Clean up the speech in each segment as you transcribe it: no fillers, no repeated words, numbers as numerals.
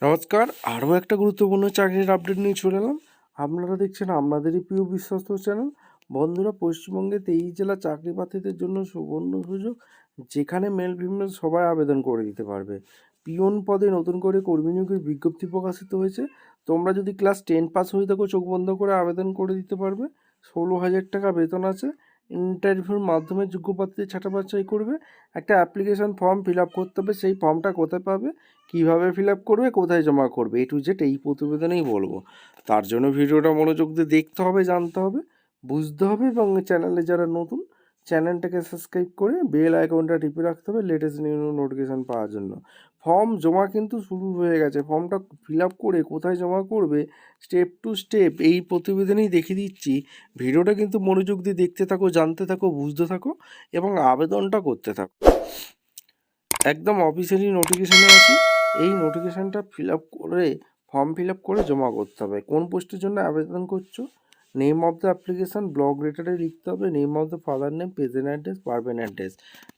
নমস্কার, আরও একটা গুরুত্বপূর্ণ চাকরির আপডেট নিয়ে চলে এলাম। আপনারা দেখছেন আপনাদেরই প্রিয় বিশ্বস্ত চ্যানেল। বন্ধুরা, পশ্চিমবঙ্গে 23 জেলা চাকরি প্রার্থীদের জন্য সুবর্ণ সুযোগ, যেখানে মেল ফিমেল সবাই আবেদন করে দিতে পারবে। পিওন পদে নতুন করে কর্মী নিয়োগের বিজ্ঞপ্তি প্রকাশিত হয়েছে। তোমরা যদি ক্লাস 10 পাস হয়ে থাকো, চোখ বন্ধ করে আবেদন করে দিতে পারবে। 16,000 টাকা বেতন আছে। ইন্টারভিউর মাধ্যমে যোগ্য প্রার্থীদের ছাঁটা বাছাই করবে। একটা অ্যাপ্লিকেশন ফর্ম ফিল আপ করতে হবে। সেই ফর্মটা কোথায় পাবে, কীভাবে ফিল আপ করবে, কোথায় জমা করবে, A to Z এই প্রতিবেদনেই বলবো। তার জন্য ভিডিওটা মনোযোগ দিয়ে দেখতে হবে, জানতে হবে, বুঝতে হবে, এবং চ্যানেলে যারা নতুন, চ্যানেলটাকে সাবস্ক্রাইব করে বেল আইকনটা টিপে রাখতে হবে লেটেস্ট নিউ নোটিফিকেশান পাওয়ার জন্য। ফর্ম জমা কিন্তু শুরু হয়ে গেছে। ফর্মটা ফিল আপ করে কোথায় জমা করবে, স্টেপ টু স্টেপ এই প্রতিবেদনেই দেখিয়ে দিচ্ছি। ভিডিওটা কিন্তু মনোযোগ দিয়ে দেখতে থাকো, জানতে থাকো, বুঝতে থাকো এবং আবেদনটা করতে থাকো। একদম অফিসিয়ালি নোটিফিকেশানে আছি। এই নোটিফিকেশানটা ফিল আপ করে, ফর্ম ফিল আপ করে জমা করতে হবে। কোন পোস্টের জন্য আবেদন করছো, name of the application block রেটারে লিখতে হবে, name of the father name, present address, permanent address,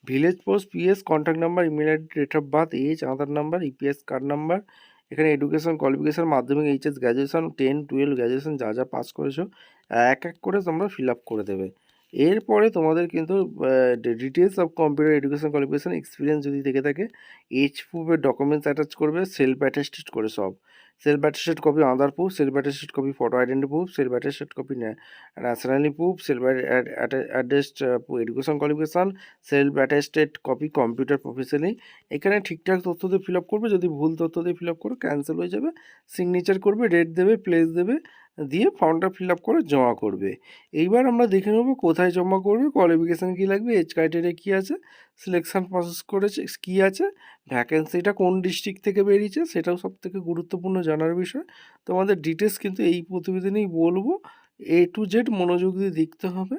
village post, PS, contact number, email ID, date of birth, age, Aadhaar number, EPS card number. এখানে education qualification Madhyamik, HS, graduation, 10, 12 graduation যা যা pass করেছো এক এক করে তোমরা ফিল আপ করে দেবে। এরপরে তোমাদের কিন্তু details of computer education qualification experience যদি থেকে থাকে, এইচ প্রুফের ডকুমেন্টস অ্যাটাচ করবে, সেলফ অ্যাটেস্টেড করে সব। Self attested copy Aadhaar proof, self attested copy photo identity proof, self attested copy nationality proof, self attest education qualification, self attested copy computer professionally. এখানে ঠিকঠাক তথ্য দিয়ে ফিল আপ করবে। যদি ভুল তথ্য দিয়ে ফিল আপ করো, ক্যান্সেল হয়ে যাবে। সিগনেচার করবে, ডেট দেবে, প্লেস দেবে, দিয়ে ফর্মটা ফিল আপ করে জমা করবে। এইবার আমরা দেখে নেব কোথায় জমা করবে, কোয়ালিফিকেশান কী লাগবে, এজ ক্রাইটেরিয়া কী আছে, সিলেকশান প্রসেস করেছে কী আছে, ভ্যাকেন্সিটা কোন ডিস্ট্রিক্ট থেকে বেরিয়েছে সেটাও সব থেকে গুরুত্বপূর্ণ জানার বিষয়। তোমাদের ডিটেলস কিন্তু এই প্রতিবেদনেই বলবো। A to Z মনোযোগ দিয়ে দেখতে হবে,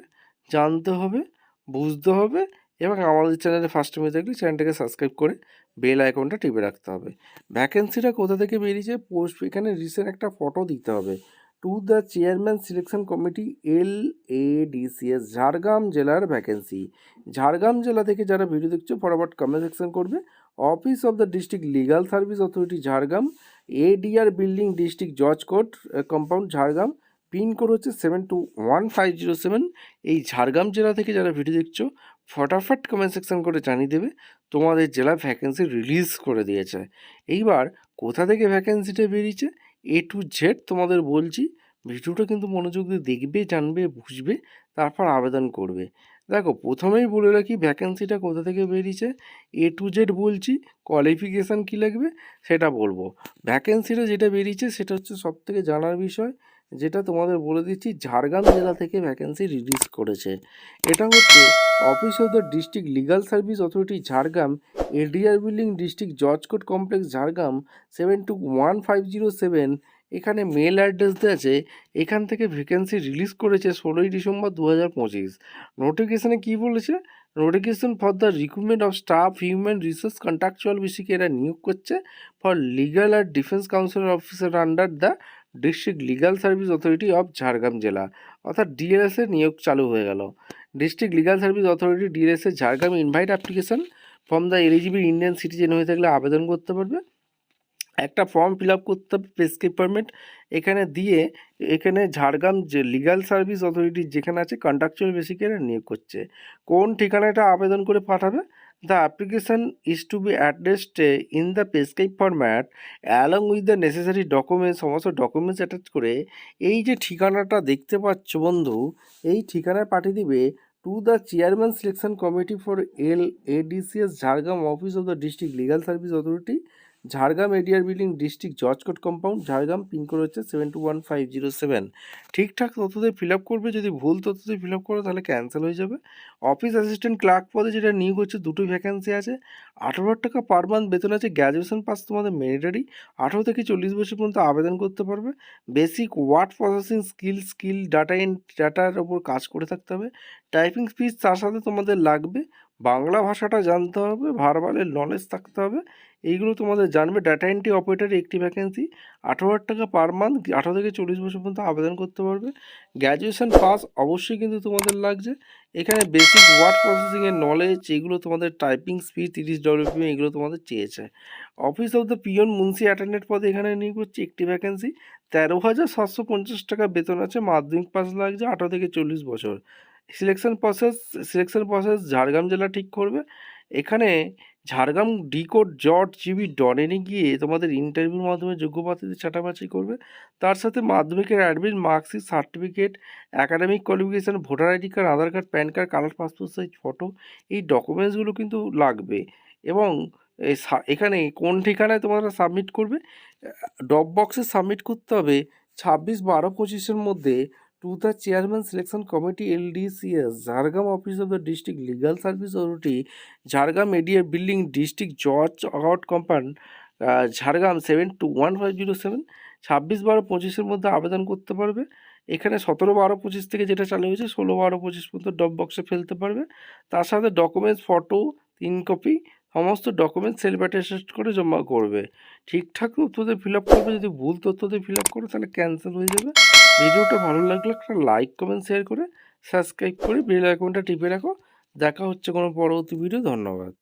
জানতে হবে, বুঝতে হবে এবং আমাদের চ্যানেলে ফার্স্ট টাইম থাকলে চ্যানেলটাকে সাবস্ক্রাইব করে বেল আইকনটা টিপে রাখতে হবে। ভ্যাকেন্সিটা কোথা থেকে বেরিয়েছে, পোস্ট, এখানে রিসেন্ট একটা ফটো দিতে হবে। Two the chairman selection committee, LADCS, Jhargram জেলার ভ্যাকেন্সি। ঝাড়গ্রাম জেলা থেকে যারা ভিডিও দেখছো ফটাফট কমেন্ট সেকশন করবে। Office of the district legal service authority Jhargram, ADR building, district জজ কোর্ট কম্পাউন্ড ঝাড়গ্রাম, পিনকোড হচ্ছে 721507। এই ঝাড়গ্রাম জেলা থেকে যারা ভিডিও দেখছো ফটাফট কমেন্ট সেকশন করে জানিয়ে দেবে তোমাদের জেলা ভ্যাকেন্সি রিলিজ করে দিয়েছে। এইবার কোথা থেকে ভ্যাকেন্সিটা বেরিয়েছে, A to Z তোমাদের বলছি। ভিডিওটা কিন্তু মনোযোগ দিয়ে দেখবে, জানবে, বুঝবে, তারপর আবেদন করবে। দেখো, প্রথমেই বলে রাখি ভ্যাকেন্সিটা কোথা থেকে বেরিয়েছে। A to Z বলছি, কোয়ালিফিকেশান কী লাগবে সেটা বলবো। ভ্যাকেন্সিটা যেটা বেরিয়েছে সেটা হচ্ছে সব থেকে জানার বিষয়, যেটা তোমাদের বলে দিচ্ছি। ঝাড়গ্রাম জেলা থেকে ভ্যাকেন্সি রিলিজ করেছে। এটা হচ্ছে office of the district legal service authority Jhargram, ADR building, district জজ কোর্ট কমপ্লেক্স ঝাড়গ্রাম, 721507। এখানে মেল অ্যাড্রেস দেওয়া আছে। এখান থেকে ভ্যাকেন্সি রিলিজ করেছে 16ই ডিসেম্বর 2025। নোটিফিকেশানে কী বলেছে, notification for the recruitment of staff human resource contractual বেসিকে এরা নিয়োগ করছে ফর লিগাল আর defence counsel officer under the district legal service authority of Jhargram জেলা, অর্থাৎ DLS এর নিয়োগ চালু হয়ে গেল। District legal service authority DLS এর Jhargram invite application from the eligible Indian citizen হয়ে থাকলে আবেদন করতে পারবে। একটা ফর্ম ফিল আপ করতে হবে, প্রেসক্রিপ পারমিট এখানে দিয়ে, এখানে ঝাড়গ্রাম যে লিগাল সার্ভিস অথরিটি যেখানে আছে কন্ট্রাকচুয়াল বেসিকে নিয়োগ করছে। কোন ঠিকানাটা আবেদন করে পাঠাবে, the application is to be addressed in the prescribe format along with the necessary documents, সমস্ত ডকুমেন্টস অ্যাটাচ করে এই যে ঠিকানাটা দেখতে পাচ্ছ বন্ধু, এই ঠিকানায় পাঠিয়ে দিবে two the chairman selection committee for LADCS Jhargram, office of the district legal service authority Jhargram, ADR building, district জজ কোর্ট কম্পাউন্ড ঝাড়গ্রাম, পিনকোড হচ্ছে 721507। ঠিকঠাক তথ্য দিয়ে ফিল আপ করবে। যদি ভুল তথ্য দিয়ে ফিল আপ করো তাহলে ক্যান্সেল হয়ে যাবে। অফিস অ্যাসিস্ট্যান্ট ক্লার্ক পদে যেটা নিয়োগ হচ্ছে, দুটোই ভ্যাকেন্সি আছে। 18,000 টাকা পার মান্থ বেতন আছে। গ্র্যাজুয়েশন পাস তোমাদের ম্যান্ডেটরি। 18 থেকে 40 বছর পর্যন্ত আবেদন করতে পারবে। বেসিক ওয়ার্ড প্রসেসিং স্কিল ডাটার ওপর কাজ করে থাকতে হবে। টাইপিং স্পিড তার সাথে তোমাদের লাগবে। বাংলা ভাষাটা জানতে হবে, ভার্বালের নলেজ থাকতে হবে, এইগুলো তোমাদের জানবে। ডাটা এন্ট্রি অপারেটরে একটি ভ্যাকেন্সি, 18,000 টাকা পার মান্থ, 18 থেকে 40 বছর পর্যন্ত আবেদন করতে পারবে। গ্র্যাজুয়েশন পাস অবশ্যই কিন্তু তোমাদের লাগছে। এখানে বেসিক ওয়ার্ড প্রসেসিংয়ের নলেজ, এগুলো তোমাদের টাইপিং স্পিড 30 ডব্লিউপিএম এগুলো তোমাদের চেয়েছে। Office of the peon Munshi attendant পদে এখানে নিয়োগ করছে একটি ভ্যাকেন্সি, 13,750 টাকা বেতন আছে, মাধ্যমিক পাস লাগছে, 18 থেকে 40 বছর। সিলেকশন প্রসেস ঝাড়গ্রাম জেলা ঠিক করবে। এখানে Jhargram decode dot GB dot ইনে গিয়ে তোমাদের ইন্টারভিউর মাধ্যমে যোগ্য প্রার্থীদের ছাঁটাবাছি করবে। তার সাথে মাধ্যমিকের admit marksheet, certificate, academic qualification, voter ID card, Aadhaar card, PAN card, colour passport size photo, এই ডকুমেন্টসগুলো কিন্তু লাগবে। এবং এখানে কোন ঠিকানায় তোমরা সাবমিট করবে, ড্রপ বক্সে সাবমিট করতে হবে 26/12/25 মধ্যে to the chairman selection committee LDCS, Jhargram office of the district legal service authority, Jhargram ADR building, district জজ আউট কম্পাউন্ড, ঝাড়গ্রাম 721507। 26/12/25 মধ্যে আবেদন করতে পারবে। এখানে 17/12/25 থেকে যেটা চালু হয়েছে 16/12/25 পর্যন্ত ড্রপ বক্সে ফেলতে পারবে। তার সাথে ডকুমেন্টস, ফটো 3 কপি, সমস্ত ডকুমেন্টস সেলফ অ্যাটেস্টেড করে জমা করবে। ঠিকঠাক তথ্যতে ফিল আপ করবে, যদি ভুল তথ্যতে ফিল আপ করো তাহলে ক্যান্সেল হয়ে যাবে। ভিডিওটা ভালো লাগলে একটা লাইক, কমেন্ট, শেয়ার করে সাবস্ক্রাইব করে বেল আইকনটা টিপে রাখো। দেখা হচ্ছে কোনো পরবর্তী ভিডিও। ধন্যবাদ।